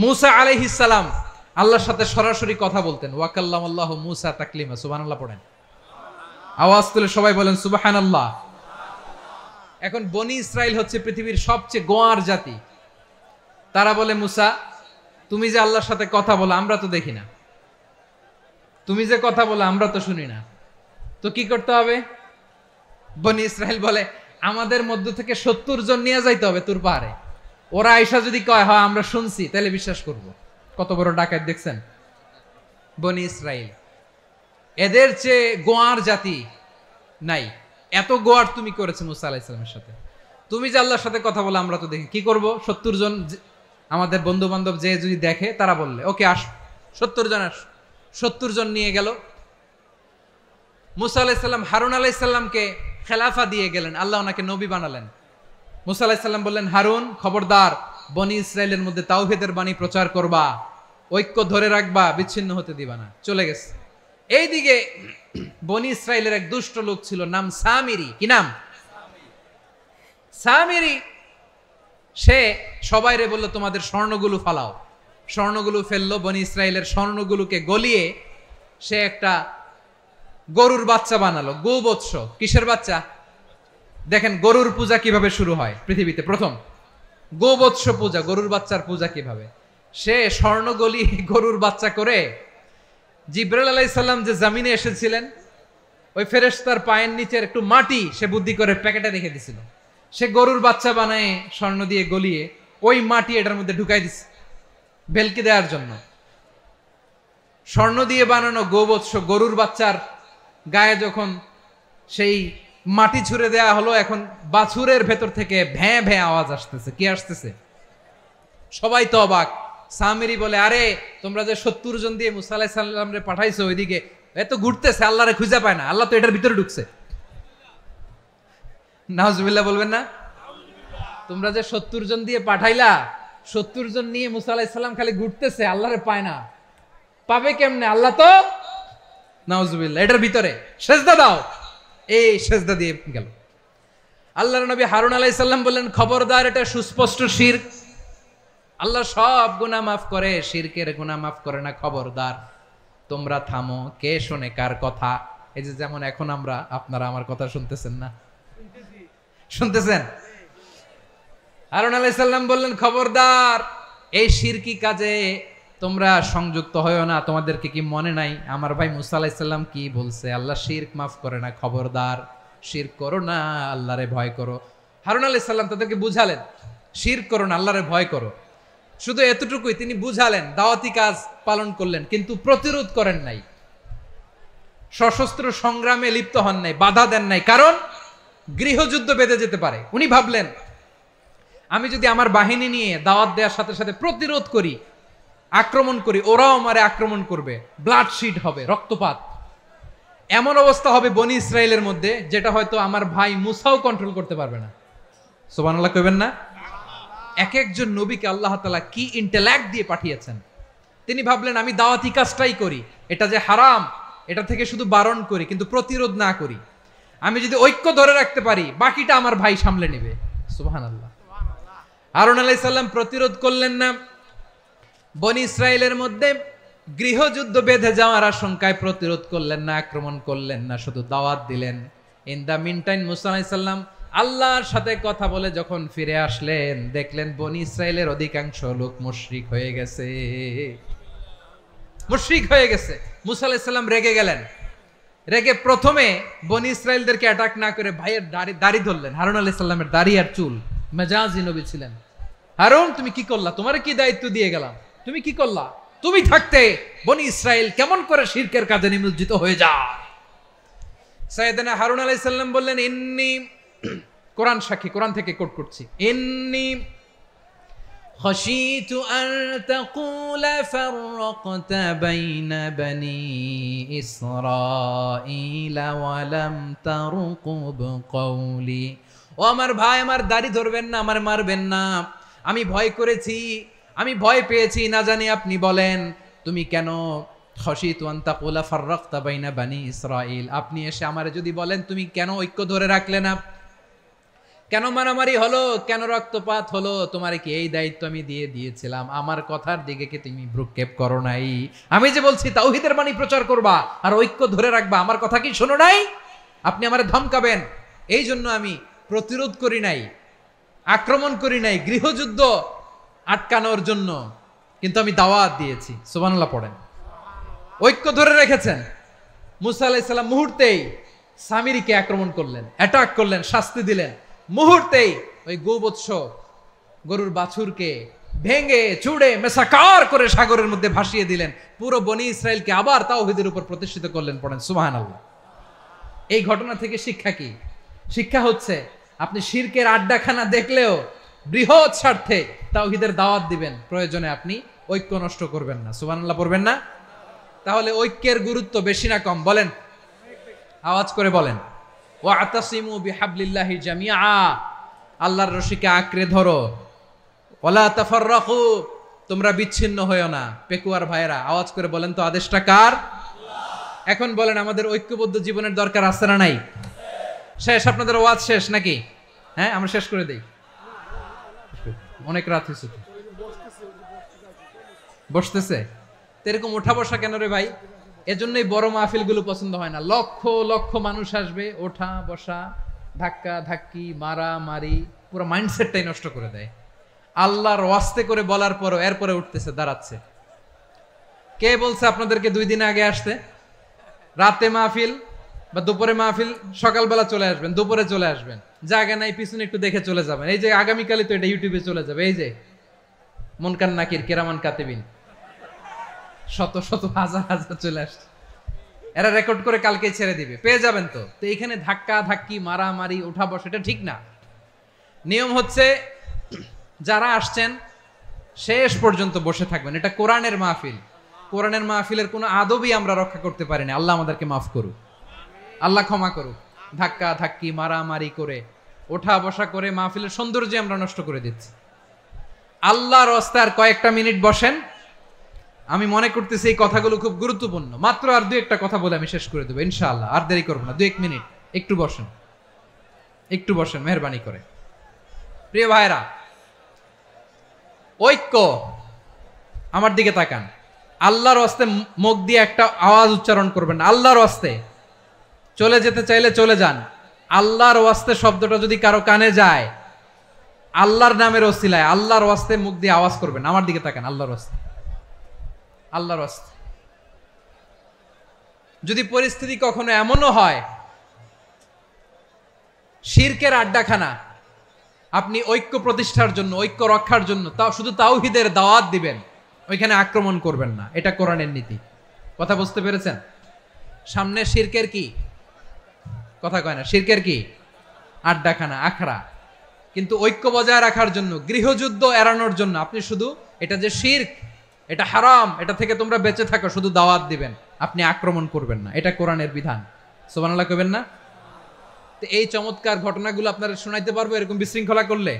মুসা আলাইহিস সালাম আল্লাহর সাথে সরাসরি কথা বলতেন। ওয়াকাল্লামাল্লাহু মুসা তাকলিমা। সুবহানাল্লাহ পড়েন, আওয়াজ তুলে সবাই বলেন সুবহানাল্লাহ। এখন বনি ইসরাইল হচ্ছে পৃথিবীর সবচেয়ে গোয়ার জাতি। তারা বলে, মুসা তুমি যে আল্লাহর সাথে কথা বলো আমরা তো দেখি না, তুমি যে কথা বলো আমরা তো শুনি না, তো কি করতে হবে? বনি ইসরাইল বলে, আমাদের মধ্য থেকে 70 জন নিয়ে যাইতে হবে তুর পাহাড়ে। ওরা আয়েশা যদি কয় হয় আমরা শুনছি, তাহলে বিশ্বাস করব। কত বড় ডাকাত দেখছেন বনি ইসরাইল। এদের চেয়ে গোয়ার জাতি নাই। এত গোয়ার তুমি করেছো মুসা আলাইহিস সালামের সাথে। তুমি যে আল্লাহর সাথে কথা বলো আমরা তো দেখি, কি করব? 70 জন আমাদের বন্ধু বান্ধব যে যদি দেখে, তারা বললে ওকে আস, 70 জন আস। 70 জন নিয়ে গেল। মুসা আলাইহিস সালাম হারুন আলাইহিস সালামকে খেলাফা দিয়ে গেলেন, আল্লাহ ওনাকে নবী বানালেন। মুসা আলাইহিস সালাম বললেন, হারুন খবরদার, বনি ইসরাইলের মধ্যে তাওহীদের বাণী প্রচার করবা, ঐক্য ধরে রাখবা, বিচ্ছিন্ন হতে দিবা না। চলে গেছে। এইদিকে বনি ইসরাইলের এক দুষ্ট লোক ছিল, নাম সামিরি। কি নাম? সামিরি। সে সবাইরে বলল, তোমাদের স্বর্ণগুলো ফালাও। স্বর্ণগুলো ফেললো। বনি ইসরাইলের স্বর্ণগুলোকে গলিয়ে সে একটা গরুর বাচ্চা বানালো। গোবৎস। কিসের বাচ্চা? দেখেন গরুর পূজা কিভাবে শুরু হয় পৃথিবীতে প্রথম। গোবৎস পূজা, গরুর বাচ্চার পূজা কিভাবে। সে স্বর্ণ গলি গরুর বাচ্চা করে, জিব্রাইল আলাইহিস সালাম যে জমিনে এসেছিলেন, ওই ফেরেশতার পায়ের নিচের একটু মাটি সে বুদ্ধি করে প্যাকেটে রেখে দিছিল। সে গরুর বাচ্চা বানায় স্বর্ণ দিয়ে গলিয়ে ওই মাটি এটার মধ্যে ঢুকাই দিছে ভেলকি দেওয়ার জন্য। স্বর্ণ দিয়ে বানানো গোবৎস গরুর বাচ্চার গায়ে যখন সেই মাটি ছুঁড়ে দেয়া হলো, এখন বাছুরের ভেতর থেকে ভ্যাঁ ভ্যাঁ আওয়াজ আসতেছে। কি আসতেছে? সবাই তো অবাক। সামিরি বলে, আরে তোমরা যে 70 জন দিয়ে মুসা আলাইহিস সালাম রে পাঠাইছো, ওইদিকে এত ঘুরতেছে, আল্লাহরে খুঁজে পায় না, আল্লাহ তো এটার ভিতরে ঢুকছে। নাউজুবিল্লাহ বলবেন না? তোমরা যে 70 জন দিয়ে পাঠাইলা, 70 জন নিয়ে মুসা আলাইহিস সালাম খালি ঘুরতেছে, আল্লাহরে পায় না। পাবে কেমনে? আল্লাহ তো, নাউজুবিল্লাহ, এটার ভিতরে সেজদা দাও। এই সেজদা দিয়ে গেল। আল্লাহর নবী হারুন আলাইহিস সালাম বললেন, খবরদার, এটা সুস্পষ্ট শিরক। আল্লাহ সব গুনাহ মাফ করে, শিরকের গুনাহ মাফ করে না। খবরদার, তোমরা থামো। কে শোনে কার কথা? এই যে যেমন এখন আপনারা আমার কথা শুনতেছেন না? শুনতেছেন? হারুন আলাইহিস সালাম বললেন, খবরদার, এই শিরকি কাজে তোমরা সংযুক্ত হয়ো না। তোমাদেরকে কি মনে নাই আমার ভাই মুসা আলাইহিস সালাম কি বলছে? আল্লাহ শিরক মাফ করে না। খবরদার, শিরক করো না, আল্লাহরে ভয় করো। হারুন আলাইহিস সালাম তাদেরকে বুঝালেন, শিরক করো না, আল্লাহরে ভয় করো। শুধু এতটুকুই তিনি বুঝালেন, দাওয়াতি কাজ পালন করলেন, কিন্তু প্রতিরোধ করেন নাই, সশস্ত্র সংগ্রামে লিপ্ত হন নাই, বাধা দেন নাই। কারণ গৃহযুদ্ধ বেঁধে যেতে পারে। উনি ভাবলেন, আমি যদি আমার বাহিনী নিয়ে দাওয়াত দেওয়ার সাথে সাথে প্রতিরোধ করি, আক্রমণ করি, ওরাও আমারে আক্রমণ করবে, ব্লাডশিট হবে, রক্তপাত। এমন অবস্থা হবে বনি ইসরাইলের মধ্যে, যেটা হয়তো আমার ভাই মুসাও কন্ট্রোল করতে পারবে না। সুবহানাল্লাহ কইবেন না? এক একজন নবীকে আল্লাহ তাআলা কি ইন্টেলেক্ট দিয়ে পাঠিয়েছেন। তিনি ভাবলেন, আমি দাওয়াতি কাজটাই করি, এটা যে হারাম এটা থেকে শুধু বারণ করি, কিন্তু প্রতিরোধ না করি। আমি যদি ঐক্য ধরে রাখতে পারি, বাকিটা আমার ভাই সামলে নেবে। সুবহানাল্লাহ। হারুন আলাইহিস সালাম প্রতিরোধ করলেন না। বনি ইসরাইলের মধ্যে গৃহযুদ্ধ বেঁধে যাওয়ার আশঙ্কায় প্রতিরোধ করলেন না, আক্রমণ করলেন না, শুধু দাওয়াত দিলেন। ইন দা মিন টাইম মুসা আলাইহিস সালাম আল্লাহর সাথে কথা বলে যখন ফিরে আসলেন, দেখলেন বনি ইসরাইলের অধিকাংশ লোক মুশরিক হয়ে গেছে। মুশরিক হয়ে গেছে। মুসা আলাইহিস সালাম রেগে গেলেন। রেগে প্রথমে বনি ইসরাইলদেরকে অ্যাটাক না করে ভাইয়ের দাড়ি ধরলেন। হারুন আলাইহিস সালামের দাড়ি আর চুল। মেজাজি নবী ছিলেন। হারুন, তুমি কি করলা? তোমারে কি দায়িত্ব দিয়ে গেলাম? তুমি কি করলা? তুমি থাকতে বনি ইসরাইল কেমন করে শিরকের কাজে নিমজ্জিত হয়ে যায়? সাইয়েদনা হারুন আলাইহিস সালাম বললেন, ইন্নী, কোরআন সাক্ষী, কোরআন থেকে কোট করছি, ইন্নী খাশিতু আন তাকুলা ফাররাকতা বাইনা বনি ইসরাঈলা ওয়া লাম তারকুব কওলি। ও আমার ভাই, আমার দাড়ি ধরবেন না, আমার মারবেন না। আমি ভয় করেছি, আমি ভয় পেয়েছি, না জানি আপনি বলেন তুমি কেন খাশিতু আন তাকুলা ফাররাকতা বাইনা বনি ইসরাঈল, আপনি এসে আমারে যদি বলেন তুমি কেন ঐক্য ধরে রাখলে না, কেন মারামারি হলো, কেন রক্তপাত হলো? তোমারে কি এই দায়িত্ব আমি দিয়েছিলাম? আমার কথার দিকে কি তুমি ভ্রুক্ষেপ করো নাই? আমি যে বলছি তাওহীদের বাণী প্রচার করবা আর ঐক্য ধরে রাখবা, আমার কথা কি শোনো নাই? আপনি আমারে ধমকাবেন, এই জন্য আমি প্রতিরোধ করি নাই, আক্রমণ করি নাই, গৃহযুদ্ধ আটকানোর জন্য, কিন্তু আমি দাওয়াত দিয়েছি। সুবহানাল্লাহ পড়েন। ঐক্য ধরে রেখেছেন। মুসা আলাইহিস সালাম মুহূর্তেই সামিরীকে আক্রমণ করলেন, অ্যাটাক করলেন, শাস্তি দিলেন। মুহূর্তেই ওই গোবৎস গরুর বাছুরকে ভেঙে চুড়ে মেসাকার করে সাগরের মধ্যে ভাসিয়ে দিলেন। পুরো বনি ইসরায়েলকে আবার তাওহীদের উপর প্রতিষ্ঠিত করলেন। পড়েন সুবহানাল্লাহ। এই ঘটনা থেকে শিক্ষা কি? শিক্ষা হচ্ছে আপনি শিরকের আড্ডাখানা দেখলেও বৃহৎ স্বার্থে তাওহীদের দাওয়াত দিবেন, প্রয়োজনে আপনি ঐক্য নষ্ট করবেন না। সুবহানাল্লাহ পড়বেন না? তাহলে ঐক্যের গুরুত্ব বেশি না কম? বলেন, আওয়াজ করে বলেন। ওয়াতাসিমু বিহাবলিল্লাহি জামিআ, আল্লাহর রশিকে আঁকড়ে ধরো। ওয়ালা তাফাররাকু, তোমরা বিচ্ছিন্ন হয়ো না। পেকুয়ার ভাইরা আওয়াজ করে বলেন তো, আদেশটা কার? এখন বলেন, আমাদের ঐক্যবদ্ধ জীবনের দরকার আছে না নাই? শেষ? আপনাদের ওয়াজ শেষ নাকি? হ্যাঁ, আমরা শেষ করে দেই, অনেক রাত হয়েছে। বসতেছে তো এরকম ওঠা বসা কেন রে ভাই? এজন্যই বড় মাহফিল গুলো পছন্দ হয় না। লক্ষ লক্ষ মানুষ আসবে, ওঠা বসা, ধাক্কা ধাক্কি, মারা মারি, পুরো মাইন্ডসেটটাই নষ্ট করে দেয়। আল্লাহর ওয়াস্তে করে বলার পরও এরপরে উঠতেছে, দাঁড়াচ্ছে। কে বলছে আপনাদেরকে 2 দিন আগে আসতে? রাতে মাহফিল বা দুপুরে মাহফিল, সকালবেলা চলে আসবেন, দুপুরে চলে আসবেন, জায়গা নাই পিছনে একটু দেখে চলে যাবেন। এই যে আগামীকালই তো এটা ইউটিউবে চলে যাবে। এই যে মুনকার নাকির, কিরামান কাতিবিন, শত শত হাজার হাজার চলে আসছে, এরা রেকর্ড করে কালকে ছেড়ে দিবে, পেয়ে যাবেন। তো এইখানে ধাক্কা ধাক্কি, মারামারি, ওঠা বসা, এটা ঠিক না। নিয়ম হচ্ছে যারা আসছেন শেষ পর্যন্ত বসে থাকবেন। এটা কোরআনের মাহফিল। কোরআনের মাহফিলের কোনো আদবই আমরা রক্ষা করতে পারি না। আল্লাহ আমাদেরকে মাফ করুক, আল্লাহ ক্ষমা করুক। ধাক্কা ধাক্কি, মারামারি করে, ওঠা বসা করে মাহফিলের সৌন্দর্য আমরা নষ্ট করে দিচ্ছি। আল্লাহর রাস্তায় আর কয়েকটা মিনিট বসেন। আমি মনে করতেছি এই কথাগুলো খুব গুরুত্বপূর্ণ। মাত্র আর 2-1টা কথা বলে আমি শেষ করে দেবো ইনশাআল্লাহ। আর দেরি করবো না, 2-1 মিনিট একটু বসেন, একটু বসেন মেহরবানি করে। প্রিয় ভাইরা, ঐক্য, আমার দিকে তাকান। আল্লাহর ওয়াস্তে মুখ দিয়ে একটা আওয়াজ উচ্চারণ করবেন, আল্লাহর ওয়াস্তে। চলে যেতে চাইলে চলে যান। আল্লাহর ওয়াস্তে শব্দটা যদি কারো কানে যায়, আল্লাহর নামের ওসিলায় আল্লাহর ওয়াস্তে মুখ দিয়ে আওয়াজ করবেন। আমার দিকে তাকান, আল্লাহর ওয়াস্তে, আল্লাহর ওয়াস্তে। যদি পরিস্থিতি কখনো এমনও হয় শিরকের আড্ডাখানা, আপনি ঐক্য প্রতিষ্ঠার জন্য, ঐক্য রক্ষার জন্য তাও শুধু তাওহীদের দাওয়াত দিবেন, ওইখানে আক্রমণ করবেন না। এটা কোরআনের নীতি। কথা বুঝতে পেরেছেন? সামনে শিরকের কি কথা কয় না, শিরকের কি আড্ডাখানা, আখড়া। কিন্তু ঐক্য বজায় রাখার জন্য, গৃহযুদ্ধ এড়ানোর জন্য আপনি শুধু এটা যে শিরক, এটা হারাম, এটা থেকে তোমরা বেঁচে থাকো, শুধু দাওয়াত দিবেন, আপনি আক্রমণ করবেন না। এটা কোরআনের বিধান। সুবহানাল্লাহ কইবেন না? তো এই চমৎকার ঘটনাগুলো আপনারা শোনাইতে পারবো এরকম বিশৃঙ্খলা করলে?